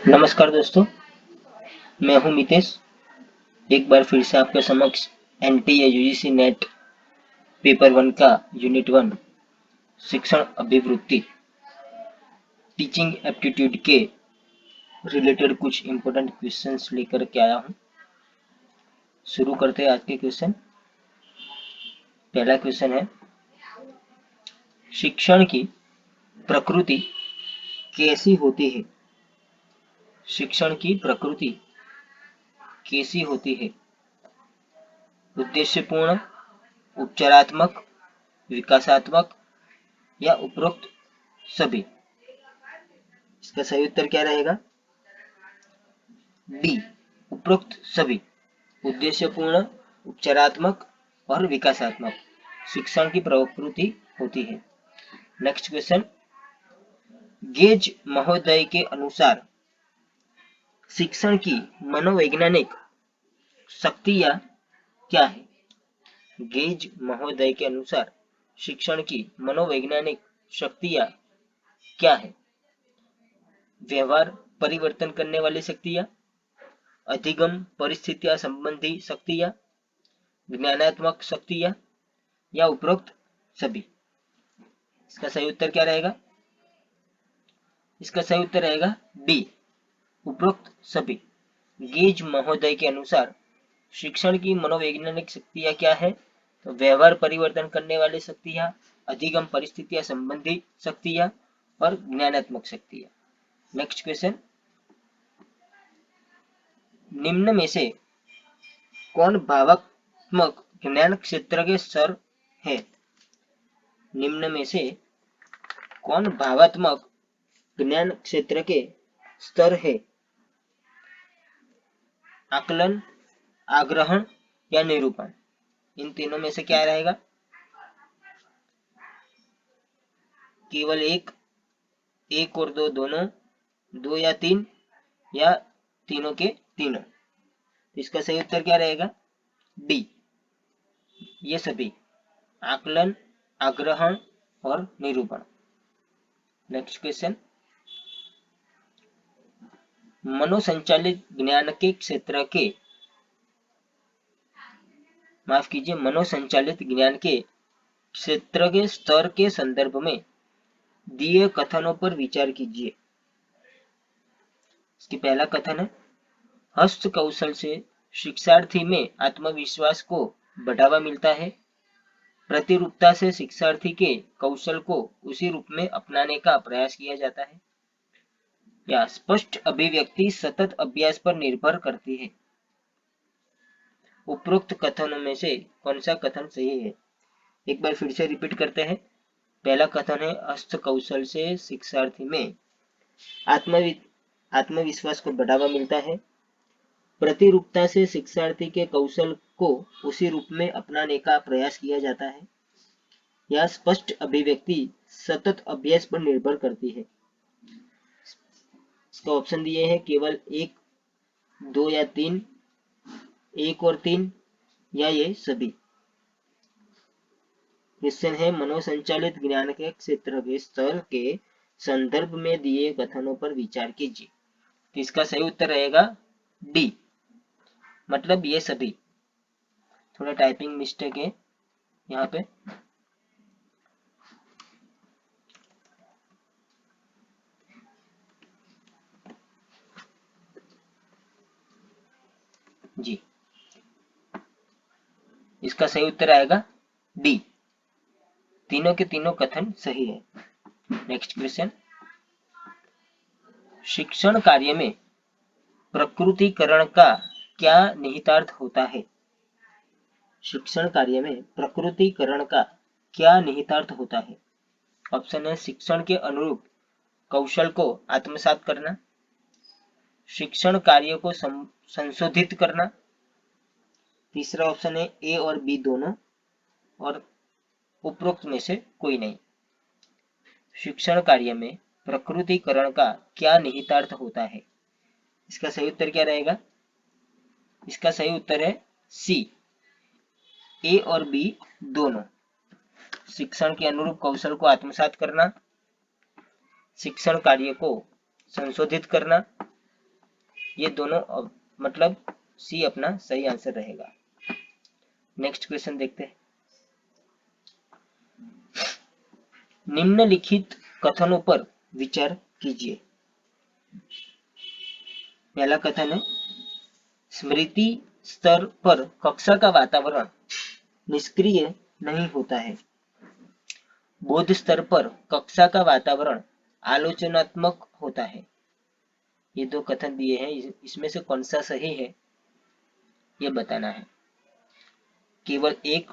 नमस्कार दोस्तों, मैं हूं मितेश। एक बार फिर से आपके समक्ष एनटीए यूजीसी नेट पेपर 1 का यूनिट 1 शिक्षण अभिवृत्ति टीचिंग एप्टीट्यूड के रिलेटेड कुछ इंपॉर्टेंट क्वेश्चंस लेकर के आया हूं। शुरू करते हैं आज के क्वेश्चन। पहला क्वेश्चन है, शिक्षण की प्रकृति कैसी होती है? शिक्षण की प्रकृति कैसी होती है? उद्देश्यपूर्ण, उपचारात्मक, विकासात्मक या उपरोक्त सभी? इसका सही उत्तर क्या रहेगा? डी, उपरोक्त सभी। उद्देश्यपूर्ण, उपचारात्मक और विकासात्मक शिक्षण की प्रकृति होती है। नेक्स्ट क्वेश्चन, गेज महोदय के अनुसार शिक्षण की मनोवैज्ञानिक शक्तियां क्या है? गेज महोदय के अनुसार शिक्षण की मनोवैज्ञानिक शक्तियां क्या है? व्यवहार परिवर्तन करने वाली शक्तियां, अधिगम परिस्थितियां संबंधी शक्तियां, ज्ञानात्मक शक्तियां या उपरोक्त सभी? इसका सही उत्तर क्या रहेगा? इसका सही उत्तर रहेगा डी, उपरोक्त सभी। गेज महोदय के अनुसार शिक्षण की मनोवैज्ञानिक शक्तियां क्या है? तो व्यवहार परिवर्तन करने वाली शक्तियां, अधिगम परिस्थितियां संबंधी शक्तियां और ज्ञानात्मक शक्तियां। नेक्स्ट क्वेश्चन, निम्न में से कौन भावात्मक ज्ञान क्षेत्र के स्तर है? निम्न में से कौन भावात्मक ज्ञान क्षेत्र के स्तर है? आकलन, आग्रहण या निरूपण? इन तीनों में से क्या रहेगा? केवल एक और दो, दोनों, दो या तीन, या तीनों के तीनों? इसका सही उत्तर क्या रहेगा? डी, ये सभी। आकलन, आग्रहण और निरूपण। नेक्स्ट क्वेश्चन, मनोसंचालित ज्ञान के क्षेत्र के माफ कीजिए मनोसंचालित ज्ञान के क्षेत्र के स्तर के संदर्भ में दिए कथनों पर विचार कीजिए। इसकी पहला कथन है, हस्त कौशल से शिक्षार्थी में आत्मविश्वास को बढ़ावा मिलता है। प्रतिरूपता से शिक्षार्थी के कौशल को उसी रूप में अपनाने का प्रयास किया जाता है। या स्पष्ट अभिव्यक्ति सतत अभ्यास पर निर्भर करती है। उपरोक्त कथनों में से कौन सा कथन सही है? एक बार फिर से रिपीट करते हैं। पहला कथन है, हस्त कौशल से शिक्षार्थी में आत्मविश्वास को बढ़ावा मिलता है। प्रतिरूपता से शिक्षार्थी के कौशल को उसी रूप में अपनाने का प्रयास किया जाता है। या स्पष्ट अभिव्यक्ति सतत अभ्यास पर निर्भर करती है। इसका ऑप्शन दिए हैं केवल एक, दो या तीन, एक और तीन, या ये सभी। क्वेश्चन है, मनोसंचालित ज्ञान के क्षेत्र के स्तर के संदर्भ में दिए कथनों पर विचार कीजिए। तो इसका सही उत्तर रहेगा डी, मतलब ये सभी। थोड़ा टाइपिंग मिस्टेक है यहाँ पे। जी, इसका सही उत्तर आएगा डी, तीनों के तीनों कथन सही है। नेक्स्ट क्वेश्चन, शिक्षण कार्य में प्रकृतिकरण का क्या निहितार्थ होता है? शिक्षण कार्य में प्रकृतिकरण का क्या निहितार्थ होता है? ऑप्शन है, शिक्षण के अनुरूप कौशल को आत्मसात करना, शिक्षण कार्य को संशोधित करना, तीसरा ऑप्शन है ए और बी दोनों, और उपरोक्त में से कोई नहीं। शिक्षण कार्य में प्रकृतिकरण का क्या निहितार्थ होता है? इसका सही उत्तर क्या रहेगा? इसका सही उत्तर है सी, ए और बी दोनों। शिक्षण के अनुरूप कौशल को आत्मसात करना, शिक्षण कार्य को संशोधित करना ये दोनों मतलब सी अपना सही आंसर रहेगा। नेक्स्ट क्वेश्चन देखते हैं। निम्नलिखित कथनों पर विचार कीजिए। पहला कथन है, स्मृति स्तर पर कक्षा का वातावरण निष्क्रिय नहीं होता है। बोध स्तर पर कक्षा का वातावरण आलोचनात्मक होता है। ये दो कथन दिए हैं, इसमें से कौन सा सही है ये बताना है। केवल एक,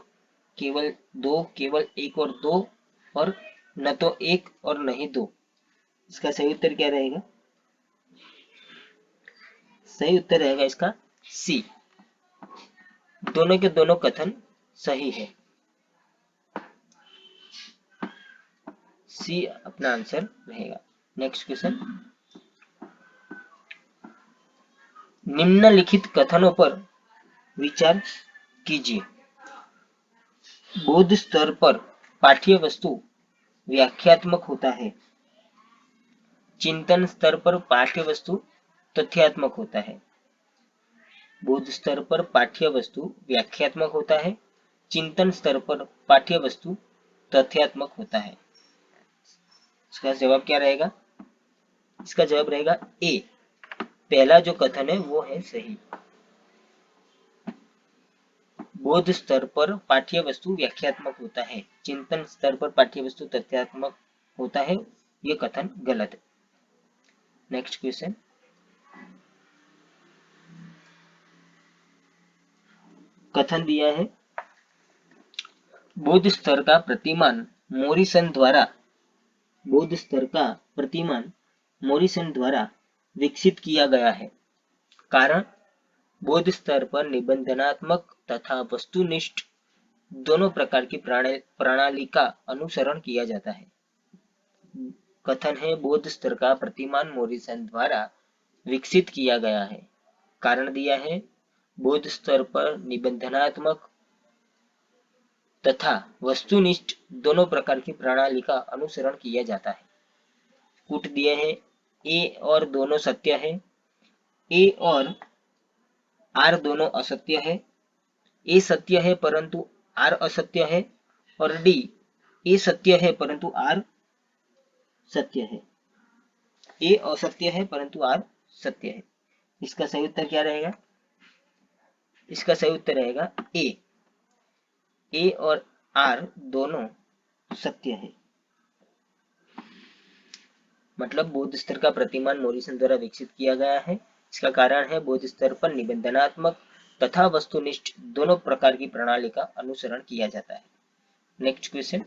केवल दो, केवल एक और दो, और न तो एक और नहीं दो। इसका सही उत्तर क्या रहेगा? सही उत्तर रहेगा इसका सी, दोनों के दोनों कथन सही है। सी अपना आंसर रहेगा। नेक्स्ट क्वेश्चन, निम्नलिखित कथनों पर विचार कीजिए। बोध स्तर पर पाठ्य वस्तु व्याख्यात्मक होता है। चिंतन स्तर पर पाठ्य वस्तु तथ्यात्मक होता है। बोध स्तर पर पाठ्य वस्तु व्याख्यात्मक होता है। चिंतन स्तर पर पाठ्य वस्तु तथ्यात्मक होता है। इसका जवाब क्या रहेगा? इसका जवाब रहेगा ए, पहला जो कथन है वो है सही। बोध स्तर पर पाठ्य वस्तु व्याख्यात्मक होता है, चिंतन स्तर पर पाठ्य वस्तु तथ्यात्मक होता है, ये कथन गलत है। नेक्स्ट क्वेश्चन, कथन दिया है, बोध स्तर का प्रतिमान मोरिसन द्वारा, बोध स्तर का प्रतिमान मोरिसन द्वारा विकसित किया गया है। कारण, बोध स्तर पर निबंधनात्मक तथा वस्तुनिष्ठ दोनों प्रकार की प्रणाली का अनुसरण किया जाता है। कथन है, बोध स्तर का प्रतिमान मोरिसन द्वारा विकसित किया गया है। कारण दिया है, बोध स्तर पर निबंधनात्मक तथा वस्तुनिष्ठ दोनों प्रकार की प्रणाली का अनुसरण किया जाता है। कूट दिए हैं, ए और दोनों सत्य है, ए और आर दोनों असत्य है, ए सत्य है परंतु आर असत्य है, और डी, ए सत्य है परंतु आर सत्य है। ए असत्य है परंतु आर सत्य है। इसका सही उत्तर क्या रहेगा? इसका सही उत्तर रहेगा ए, ए और आर दोनों सत्य है। मतलब बोध स्तर का प्रतिमान मोरिसन द्वारा विकसित किया गया है। इसका कारण है, बोध स्तर पर निबंधनात्मक तथा वस्तुनिष्ठ दोनों प्रकार की प्रणाली का अनुसरण किया जाता है। नेक्स्ट क्वेश्चन,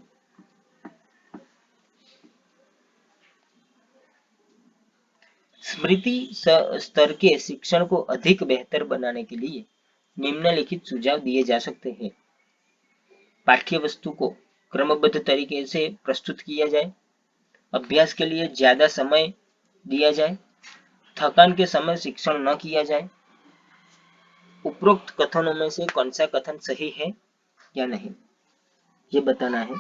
स्मृति स्तर के शिक्षण को अधिक बेहतर बनाने के लिए निम्नलिखित सुझाव दिए जा सकते हैं। पाठ्य वस्तु को क्रमबद्ध तरीके से प्रस्तुत किया जाए, अभ्यास के लिए ज्यादा समय दिया जाए, थकान के समय शिक्षण न किया जाए। उपरोक्त कथनों में से कौन सा कथन सही है या नहीं, ये बताना है।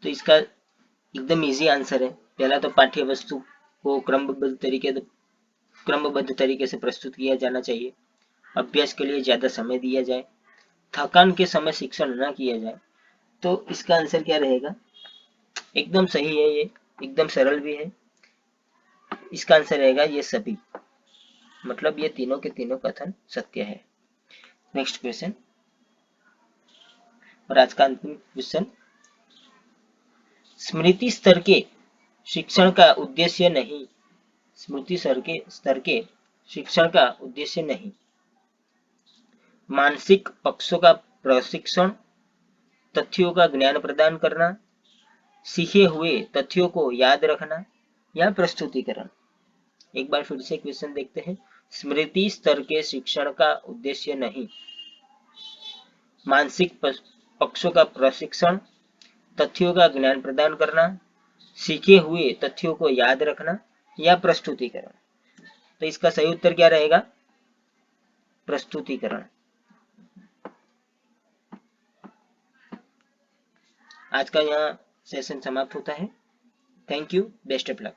तो इसका एकदम इजी आंसर है। पहला तो पाठ्य वस्तु को क्रमबद्ध तरीके से प्रस्तुत किया जाना चाहिए, अभ्यास के लिए ज्यादा समय दिया जाए, थकान के समय शिक्षण न किया जाए। तो इसका आंसर क्या रहेगा? एकदम सही है, ये एकदम सरल भी है। इसका आंसर रहेगा ये सभी, मतलब ये तीनों के तीनों कथन सत्य है। नेक्स्ट क्वेश्चन, और आज का अंतिम क्वेश्चन, स्मृति स्तर के शिक्षण का उद्देश्य नहीं, स्मृति स्तर के शिक्षण का उद्देश्य नहीं, मानसिक पक्षों का प्रशिक्षण, तथ्यों का ज्ञान प्रदान करना, सीखे हुए तथ्यों को याद रखना, या प्रस्तुतिकरण। एक बार फिर से क्वेश्चन देखते हैं। स्मृति स्तर के शिक्षण का उद्देश्य नहीं, मानसिक पक्षों का प्रशिक्षण, तथ्यों का ज्ञान प्रदान करना, सीखे हुए तथ्यों को याद रखना, या प्रस्तुतिकरण। तो इसका सही उत्तर क्या रहेगा? प्रस्तुतिकरण। आज का यहाँ सेशन समाप्त होता है। Thank you, best of luck.